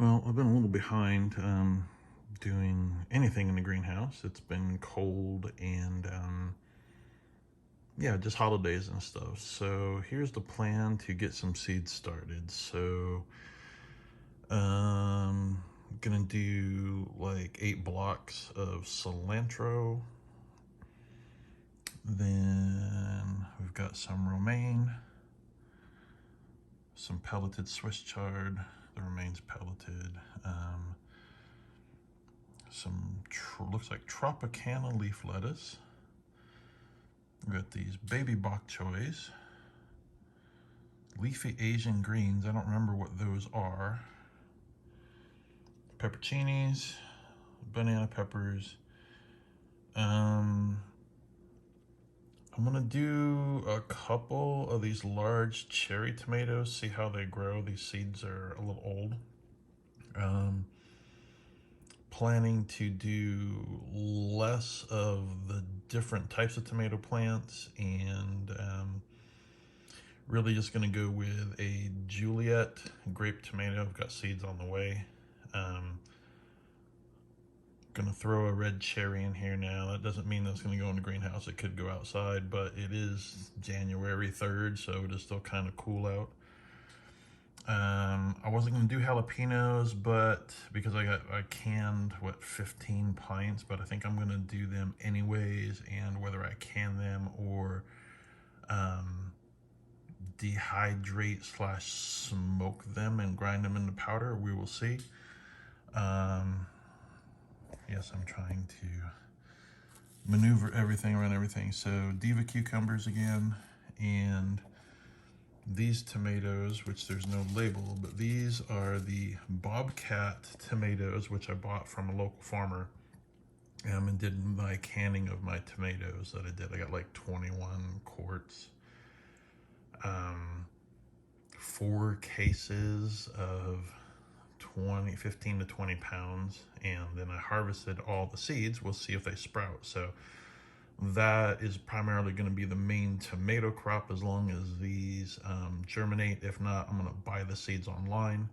Well, I've been a little behind doing anything in the greenhouse. It's been cold and yeah, just holidays and stuff. So here's the plan to get some seeds started. So gonna do like 8 blocks of cilantro. Then we've got some romaine, some pelleted Swiss chard. The romaine's pelleted. Some looks like Tropicana leaf lettuce. We've got these baby bok choys, leafy Asian greens. I don't remember what those are. Pepperoncinis, banana peppers. I'm gonna do a couple of these large cherry tomatoes, see how they grow. These seeds are a little old. Planning to do less of the different types of tomato plants and really just going to go with a Juliet grape tomato. I've got seeds on the way. Going to throw a red cherry in here now. That doesn't mean that's going to go in the greenhouse. It could go outside, but it is January 3rd, so it is still kind of cool out. I wasn't going to do jalapenos, but because I canned, 15 pints, but I think I'm going to do them anyways, and whether I can them or dehydrate / smoke them and grind them into powder, we will see. Yes, I'm trying to maneuver everything around everything. So Diva cucumbers again, and these tomatoes, which there's no label, but these are the Bobcat tomatoes, which I bought from a local farmer and did my canning of my tomatoes that I did. I got like 21 quarts, 4 cases of 15 to 20 pounds, and then I harvested all the seeds. We'll see if they sprout. So that is primarily going to be the main tomato crop as long as these germinate. If not, I'm going to buy the seeds online.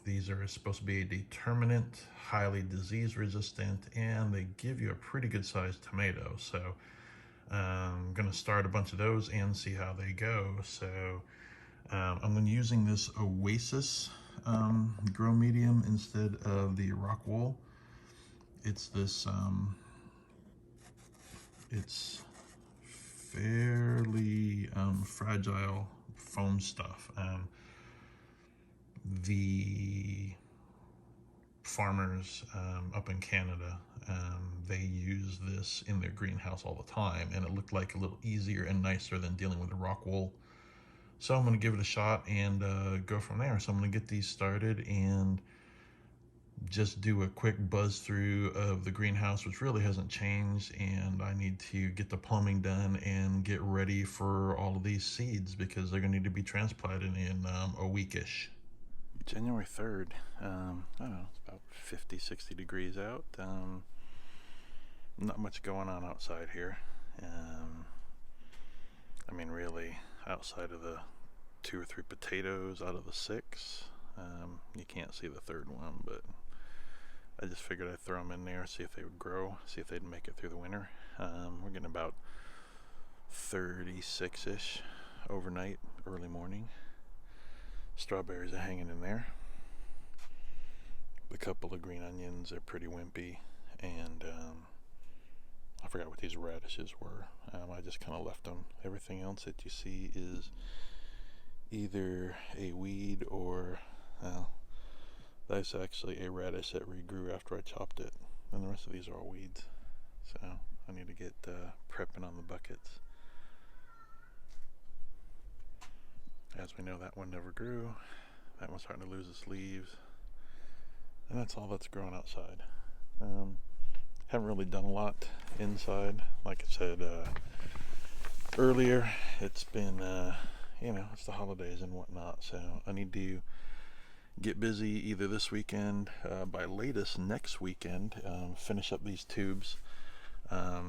These are supposed to be a determinate, highly disease resistant, and they give you a pretty good sized tomato. So I'm going to start a bunch of those and see how they go. So I'm going to be using this Oasis grow medium instead of the rock wool. It's this it's fairly fragile foam stuff. The farmers up in Canada, they use this in their greenhouse all the time, and it looked like a little easier and nicer than dealing with the rock wool. So I'm going to give it a shot and go from there. So I'm going to get these started and just do a quick buzz through of the greenhouse, which really hasn't changed, and I need to get the plumbing done and get ready for all of these seeds because they're going to need to be transplanted in a weekish. January 3rd, I don't know, it's about 50, 60 degrees out. Not much going on outside here. I mean, really, outside of the 2 or 3 potatoes out of the 6. You can't see the third one, but I just figured I'd throw them in there, see if they would grow, see if they'd make it through the winter. We're getting about 36-ish overnight, early morning. Strawberries are hanging in there. A couple of green onions are pretty wimpy, and I forgot what these radishes were. I just kind of left them. Everything else that you see is either a weed or that's actually a radish that regrew after I chopped it, and the rest of these are all weeds. So I need to get prepping on the buckets. As we know, that one never grew. That one's starting to lose its leaves, and that's all that's growing outside. Haven't really done a lot inside. Like I said earlier, it's been it's the holidays and whatnot, so I need to get busy either this weekend, by latest next weekend, finish up these tubes. I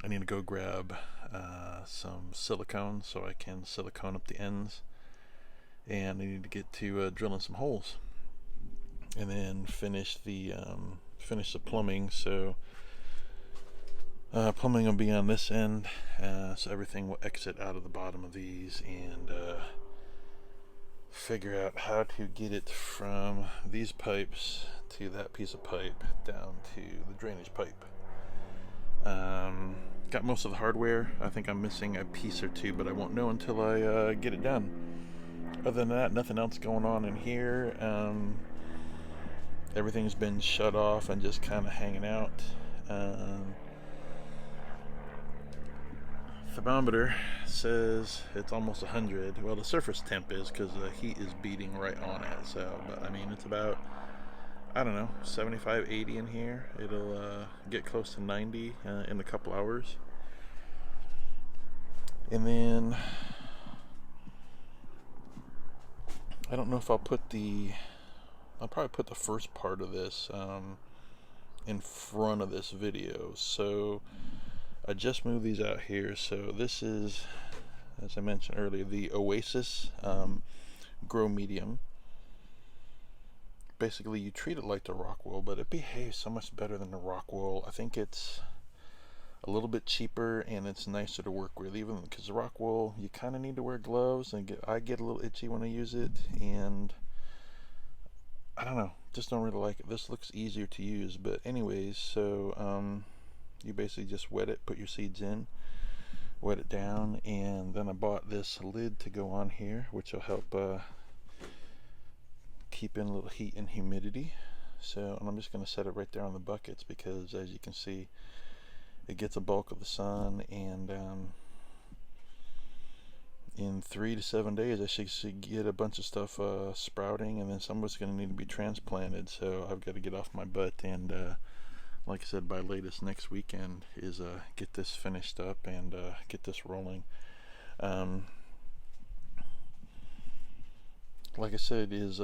need to go grab some silicone so I can silicone up the ends, and I need to get to drilling some holes, and then finish the plumbing. So plumbing will be on this end, so everything will exit out of the bottom of these, and figure out how to get it from these pipes to that piece of pipe down to the drainage pipe. Got most of the hardware. I think I'm missing a piece or two, but I won't know until I get it done. Other than that, nothing else going on in here. Everything's been shut off and just kind of hanging out. Thermometer says it's almost 100. Well, the surface temp is, because the heat is beating right on it. So, but I mean, it's about, I don't know, 75, 80 in here. It'll get close to 90 in a couple hours. And then I don't know if I'll probably put the first part of this in front of this video. So I just moved these out here. So this is, as I mentioned earlier, the Oasis Grow Medium. Basically, you treat it like the rock wool, but it behaves so much better than the rock wool. I think it's a little bit cheaper, and it's nicer to work with, even because the rock wool, you kind of need to wear gloves, and I get a little itchy when I use it, and I don't know, just don't really like it. This looks easier to use. But anyways, so you basically just wet it, put your seeds in, wet it down, and then I bought this lid to go on here, which will help keep in a little heat and humidity. So, and I'm just going to set it right there on the buckets, because as you can see, it gets a bulk of the sun, and in 3 to 7 days I should get a bunch of stuff sprouting, and then some of it's going to need to be transplanted. So I've got to get off my butt, and like I said, by latest next weekend is get this finished up and get this rolling. Like I said, is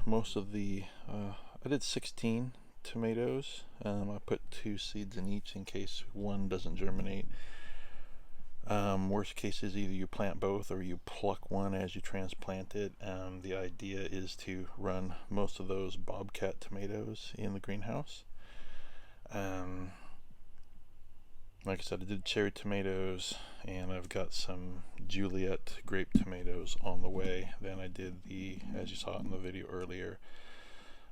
most of the I did 16 tomatoes. I put 2 seeds in each in case one doesn't germinate. Worst case is either you plant both or you pluck one as you transplant it. The idea is to run most of those bobcat tomatoes in the greenhouse. Like I said, I did cherry tomatoes, and I've got some Juliet grape tomatoes on the way. Then I did the, as you saw in the video earlier,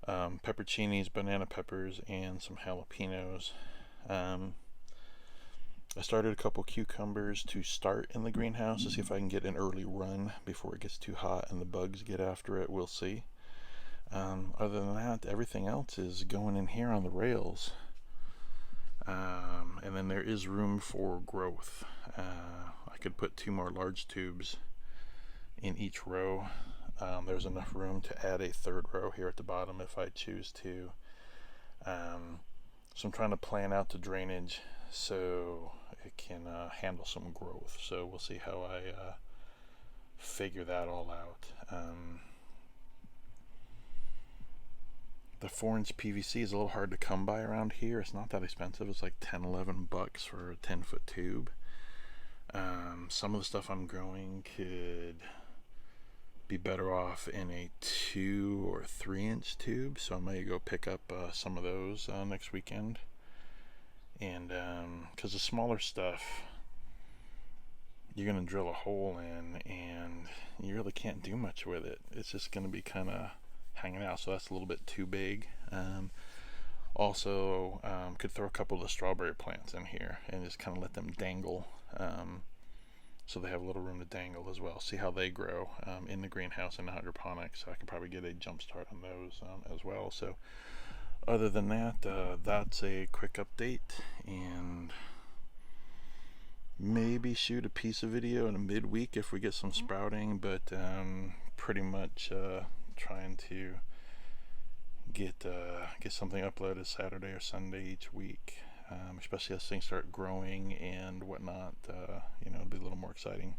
pepperoncinis, banana peppers, and some jalapenos. I started a couple cucumbers to start in the greenhouse to see if I can get an early run before it gets too hot and the bugs get after it. We'll see. Other than that, everything else is going in here on the rails. And then there is room for growth. I could put 2 more large tubes in each row. There's enough room to add a 3rd row here at the bottom if I choose to. So I'm trying to plan out the drainage so it can handle some growth. So we'll see how I figure that all out. The 4-inch PVC is a little hard to come by around here. It's not that expensive. It's like 10, 11 bucks for a 10-foot tube. Some of the stuff I'm growing could be better off in a 2 or 3-inch tube, so I may go pick up some of those next weekend. And because the smaller stuff, you're going to drill a hole in, and you really can't do much with it. It's just going to be kind of hanging out, so that's a little bit too big. Also, could throw a couple of the strawberry plants in here and just kind of let them dangle, so they have a little room to dangle as well. See how they grow in the greenhouse and the hydroponics. So I could probably get a jump start on those as well. So other than that, that's a quick update, and maybe shoot a piece of video in a midweek if we get some sprouting, but pretty much trying to get something uploaded Saturday or Sunday each week, especially as things start growing and whatnot. It'll be a little more exciting.